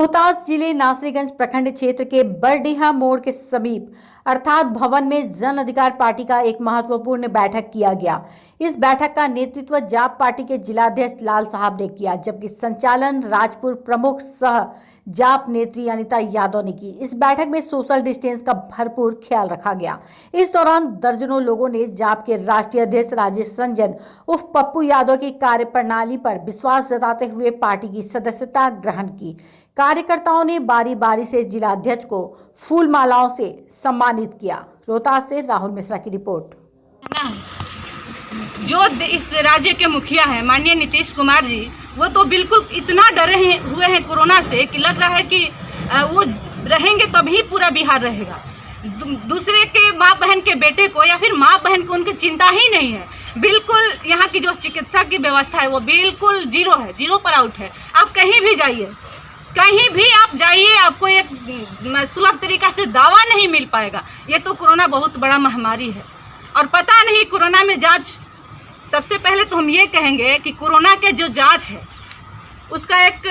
रोहतास जिले नासरीगंज प्रखंड क्षेत्र के बरडीहा मोड़ के समीप अर्थात भवन में जन अधिकार पार्टी का एक महत्वपूर्ण बैठक किया गया। इस बैठक का नेतृत्व जाप पार्टी के जिलाध्यक्ष लाल साहब ने किया, जबकि संचालन राजपुर प्रमुख सह जाप नेत्री अनिता यादव ने की। इस बैठक में सोशल डिस्टेंस का भरपूर ख्याल रखा गया। इस दौरान दर्जनों लोगों ने जाप के राष्ट्रीय अध्यक्ष राजेश रंजन उर्फ पप्पू यादव की कार्यप्रणाली पर विश्वास जताते हुए पार्टी की सदस्यता ग्रहण की। कार्यकर्ताओं ने बारी बारी से जिलाध्यक्ष को फूल मालाओं से सम्मानित किया। रोहतास से राहुल मिश्रा की रिपोर्ट। जो इस राज्य के मुखिया हैं माननीय नीतीश कुमार जी, वो तो बिल्कुल इतना डरे हुए हैं कोरोना से कि लग रहा है कि वो रहेंगे तभी पूरा बिहार रहेगा। दूसरे के माँ बहन के बेटे को या फिर माँ बहन को उनकी चिंता ही नहीं है। बिल्कुल यहाँ की जो चिकित्सा की व्यवस्था है वो बिल्कुल जीरो है, जीरो पर आउट है। आप कहीं भी जाइए, कहीं भी आप जाइए, आपको एक सुलभ तरीका से दवा नहीं मिल पाएगा। ये तो कोरोना बहुत बड़ा महामारी है और पता नहीं कोरोना में जांच, सबसे पहले तो हम ये कहेंगे कि कोरोना के जो जांच है उसका एक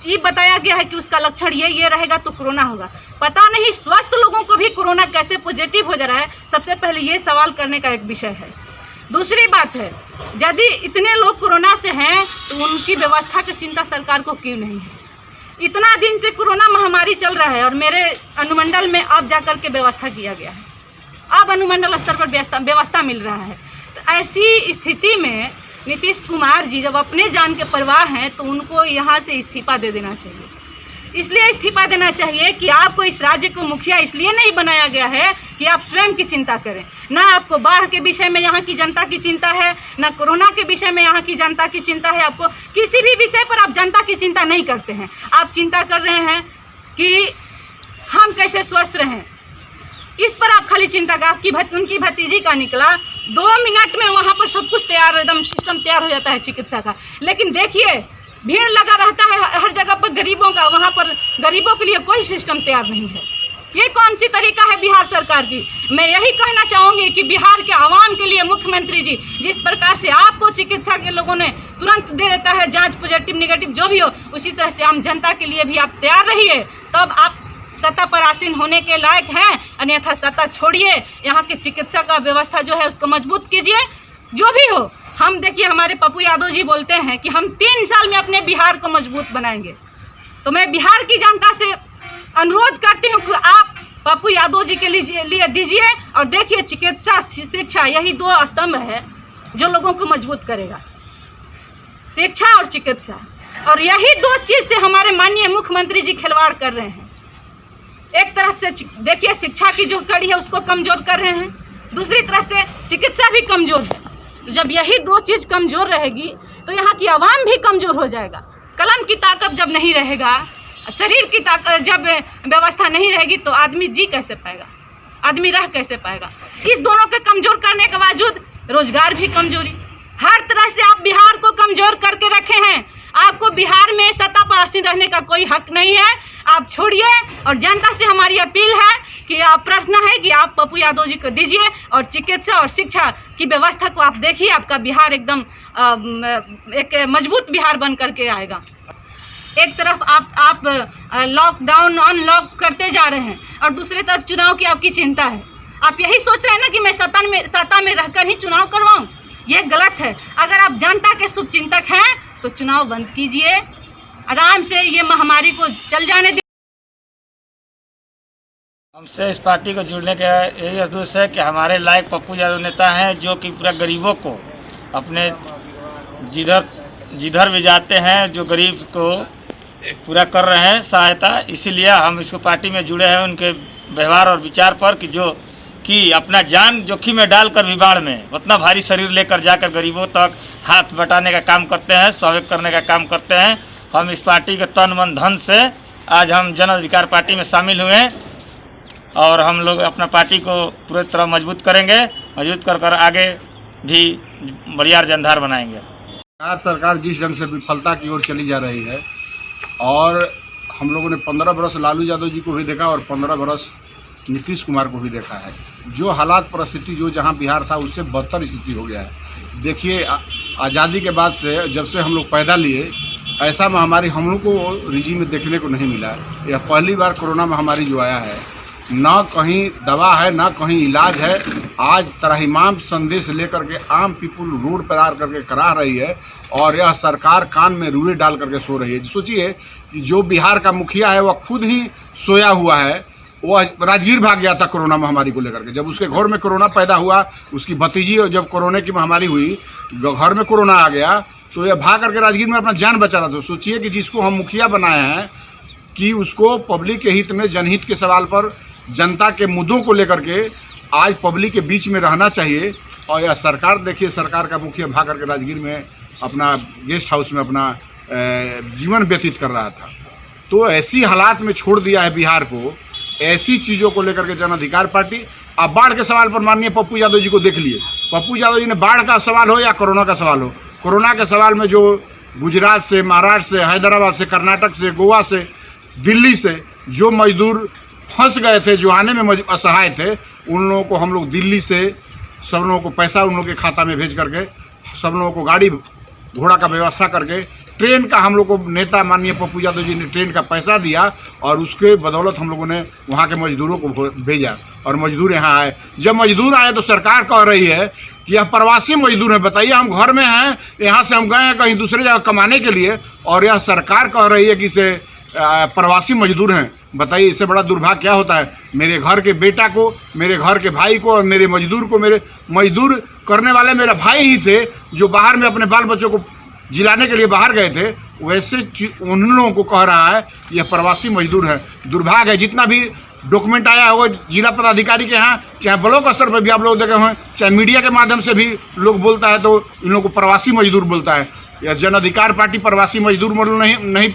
ये बताया गया है कि उसका लक्षण ये रहेगा तो कोरोना होगा। पता नहीं स्वस्थ लोगों को भी कोरोना कैसे पॉजिटिव हो जा रहा है, सबसे पहले ये सवाल करने का एक विषय है। दूसरी बात है, यदि इतने लोग कोरोना से हैं तो उनकी व्यवस्था की चिंता सरकार को क्यों नहीं है? इतना दिन से कोरोना महामारी चल रहा है और मेरे अनुमंडल में अब जाकर के व्यवस्था किया गया है, अब अनुमंडल स्तर पर व्यवस्था मिल रहा है। तो ऐसी स्थिति में नीतीश कुमार जी जब अपने जान के परवाह हैं तो उनको यहाँ से इस्तीफा दे देना चाहिए। इसलिए इस्तीफा देना चाहिए कि आपको इस राज्य को मुखिया इसलिए नहीं बनाया गया है कि आप स्वयं की चिंता करें। ना आपको बाढ़ के विषय में यहाँ की जनता की चिंता है, ना कोरोना के विषय में यहाँ की जनता की चिंता है। आपको किसी भी विषय पर आप जनता की चिंता नहीं करते हैं। आप चिंता कर रहे हैं कि हम कैसे स्वस्थ रहें, इस पर आप खाली चिंता का। उनकी भतीजी का निकला 2 मिनट में वहाँ पर सब कुछ तैयार, एकदम सिस्टम तैयार हो जाता है चिकित्सा का। लेकिन देखिए भीड़ लगा रहता है हर जगह पर गरीबों का, वहाँ पर गरीबों के लिए कोई सिस्टम तैयार नहीं है। ये कौन सी तरीका है बिहार सरकार की? मैं यही कहना चाहूँगी कि बिहार के आवाम के लिए मुख्यमंत्री जी जिस प्रकार से आपको चिकित्सा के लोगों ने तुरंत दे देता है जांच, पॉजिटिव नेगेटिव जो भी हो, उसी तरह से आम जनता के लिए भी आप तैयार रहिए, तब आप सत्ता पर आसीन होने के लायक हैं। अन्यथा सत्ता छोड़िए, यहाँ की चिकित्सा का व्यवस्था जो है उसको मजबूत कीजिए। जो भी हो, हम देखिए हमारे पप्पू यादव जी बोलते हैं कि हम 3 साल में अपने बिहार को मजबूत बनाएंगे। तो मैं बिहार की जनता से अनुरोध करती हूँ कि आप पप्पू यादव जी के लिए दीजिए और देखिए चिकित्सा शिक्षा यही 2 स्तंभ है जो लोगों को मजबूत करेगा, शिक्षा और चिकित्सा। और यही 2 चीज़ से हमारे माननीय मुख्यमंत्री जी खिलवाड़ कर रहे हैं। एक तरफ से देखिए शिक्षा की जो कड़ी है उसको कमज़ोर कर रहे हैं, दूसरी तरफ से चिकित्सा भी कमज़ोर है। तो जब यही 2 चीज़ कमज़ोर रहेगी तो यहाँ की आवाम भी कमज़ोर हो जाएगा। कलम की ताकत जब नहीं रहेगा, शरीर की ताकत जब व्यवस्था नहीं रहेगी तो आदमी जी कैसे पाएगा, आदमी रह कैसे पाएगा? इस दोनों के कमज़ोर करने के बावजूद रोजगार भी कमजोरी, हर तरह से आप बिहार को कमज़ोर करके रखे हैं। आपको बिहार में सत्ता पर आसीन रहने का कोई हक नहीं है, आप छोड़िए। और जनता से हमारी अपील है कि आप, प्रार्थना है कि आप पप्पू यादव जी को दीजिए और चिकित्सा और शिक्षा की व्यवस्था को आप देखिए, आपका बिहार एकदम एक मजबूत बिहार बन करके आएगा। एक तरफ आप लॉकडाउन अनलॉक करते जा रहे हैं और दूसरी तरफ चुनाव की आपकी चिंता है। आप यही सोच रहे हैं ना कि मैं सत्ता में रहकर ही चुनाव करवाऊँ, ये गलत है। अगर आप जनता के शुभचिंतक हैं तो चुनाव बंद कीजिए, आराम से ये महामारी को चल जाने दीजिए। हमसे इस पार्टी को जुड़ने का यही उद्देश्य है कि हमारे लायक पप्पू यादव नेता हैं जो कि पूरा गरीबों को अपने जिधर भी जाते हैं जो गरीब को पूरा कर रहे हैं सहायता। इसीलिए हम इसको पार्टी में जुड़े हैं उनके व्यवहार और विचार पर कि अपना जान जोखिम में डालकर भी बाढ़ में उतना भारी शरीर लेकर जाकर गरीबों तक हाथ बटाने का काम करते हैं, सहयोग करने का काम करते हैं। हम इस पार्टी के तन मन धन से आज हम जन अधिकार पार्टी में शामिल हुए और हम लोग अपना पार्टी को पूरी तरह मजबूत करेंगे, मजबूत कर आगे भी बढ़िया जनधार बनाएंगे। सरकार जिस ढंग से विफलता की ओर चली जा रही है और हम लोगों ने 15 बरस लालू यादव जी को भी देखा और 15 बरस नीतीश कुमार को भी देखा है। जो हालात परिस्थिति जो जहां बिहार था उससे बदतर स्थिति हो गया है। देखिए आज़ादी के बाद से जब से हम लोग पैदा लिए ऐसा महामारी हम लोग को रिजी में देखने को नहीं मिला। यह पहली बार कोरोना महामारी जो आया है, ना कहीं दवा है ना कहीं इलाज है। आज त्राहिमाम संदेश लेकर के आम पीपुल रोड पर आ करके करा रही है और यह सरकार कान में रुए डाल करके सो रही है। सोचिए कि जो बिहार का मुखिया है वह खुद ही सोया हुआ है, वह राजगीर भाग गया था कोरोना महामारी को लेकर के। जब उसके घर में कोरोना पैदा हुआ, उसकी भतीजी जब कोरोना की महामारी हुई, घर में कोरोना आ गया, तो यह भाग करके राजगीर में अपना जान बचा रहा था। सोचिए कि जिसको हम मुखिया बनाए हैं कि उसको पब्लिक के हित में, जनहित के सवाल पर, जनता के मुद्दों को लेकर के आज पब्लिक के बीच में रहना चाहिए। और यह सरकार, देखिए सरकार का मुखिया भाग करके राजगीर में अपना गेस्ट हाउस में अपना जीवन व्यतीत कर रहा था। तो ऐसी हालात में छोड़ दिया है बिहार को। ऐसी चीज़ों को लेकर के जन अधिकार पार्टी, अब बाढ़ के सवाल पर माननीय पप्पू यादव जी को देख लिए। पप्पू यादव जी ने बाढ़ का सवाल हो या कोरोना का सवाल हो, कोरोना के सवाल में जो गुजरात से, महाराष्ट्र से, हैदराबाद से, कर्नाटक से, गोवा से, दिल्ली से जो मजदूर फंस गए थे, जो आने में असहाय थे, उन लोगों को हम लोग दिल्ली से सब लोगों को पैसा उन लोगों के खाता में भेज करके, सब लोगों को गाड़ी घोड़ा का व्यवस्था करके, ट्रेन का हम लोग को नेता माननीय पप्पू यादव जी ने ट्रेन का पैसा दिया और उसके बदौलत हम लोगों ने वहाँ के मजदूरों को भेजा और मजदूर यहाँ आए। जब मजदूर आए तो सरकार कह रही है कि यह प्रवासी मजदूर हैं। बताइए, हम घर में हैं, यहाँ से हम गए हैं कहीं दूसरे जगह कमाने के लिए, और यह सरकार कह रही है कि इसे प्रवासी मजदूर हैं। बताइए, इससे बड़ा दुर्भाग्य क्या होता है। मेरे घर के बेटा को, मेरे घर के भाई को और मेरे मजदूर को, मेरे मजदूर करने वाले मेरा भाई ही थे जो बाहर में अपने बाल बच्चों को जिलाने के लिए बाहर गए थे, वैसे उन लोगों को कह रहा है यह प्रवासी मजदूर है। दुर्भाग्य है। जितना भी डॉक्यूमेंट आया होगा जिला पदाधिकारी के यहाँ, चाहे ब्लॉक स्तर पर भी आप लोग देखे हों, चाहे मीडिया के माध्यम से भी लोग बोलता है तो इन लोगों को प्रवासी मजदूर बोलता है। यह जन अधिकार पार्टी प्रवासी मजदूर नहीं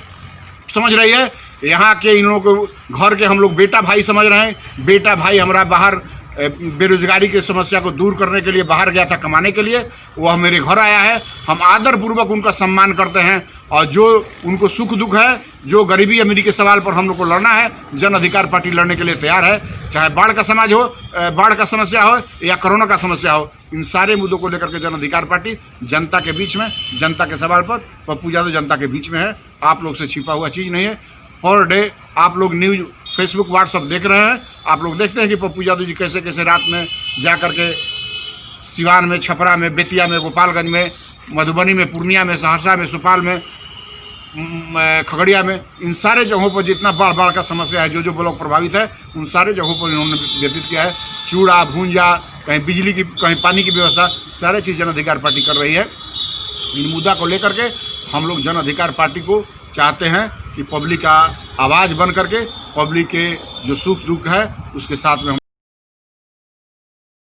समझ रही है। यहाँ के इन लोगों को घर के हम लोग बेटा भाई समझ रहे हैं। बेटा भाई हमारा बाहर बेरोजगारी की समस्या को दूर करने के लिए बाहर गया था कमाने के लिए, वह मेरे घर आया है। हम आदरपूर्वक उनका सम्मान करते हैं और जो उनको सुख दुख है, जो गरीबी अमीरी के सवाल पर हम लोग को लड़ना है, जन अधिकार पार्टी लड़ने के लिए तैयार है। चाहे बाढ़ का समाज हो, बाढ़ का समस्या हो या कोरोना का समस्या हो, इन सारे मुद्दों को लेकर के जन अधिकार पार्टी जनता के बीच में, जनता के सवाल पर पप्पू यादव जनता के बीच में है। आप लोग से छिपा हुआ चीज़ नहीं है। पर डे आप लोग न्यूज़, फेसबुक, व्हाट्सअप देख रहे हैं। आप लोग देखते हैं कि पप्पू यादव जी कैसे कैसे रात में जा कर के सिवान में, छपरा में, बेतिया में, गोपालगंज में, मधुबनी में, पूर्णिया में, सहरसा में, सुपौल में, खगड़िया में, इन सारे जगहों पर जितना बाढ़ का समस्या है, जो ब्लॉक प्रभावित है, उन सारे जगहों पर इन्होंने व्यतीत किया है। चूड़ा भूंजा, कहीं बिजली की, कहीं पानी की व्यवस्था, सारे चीज़ जन अधिकार पार्टी कर रही है। इन मुद्दा को लेकर के हम लोग जन अधिकार पार्टी को चाहते हैं कि पब्लिक का आवाज़ बन करके पब्लिक के जो सुख दुख है उसके साथ में हम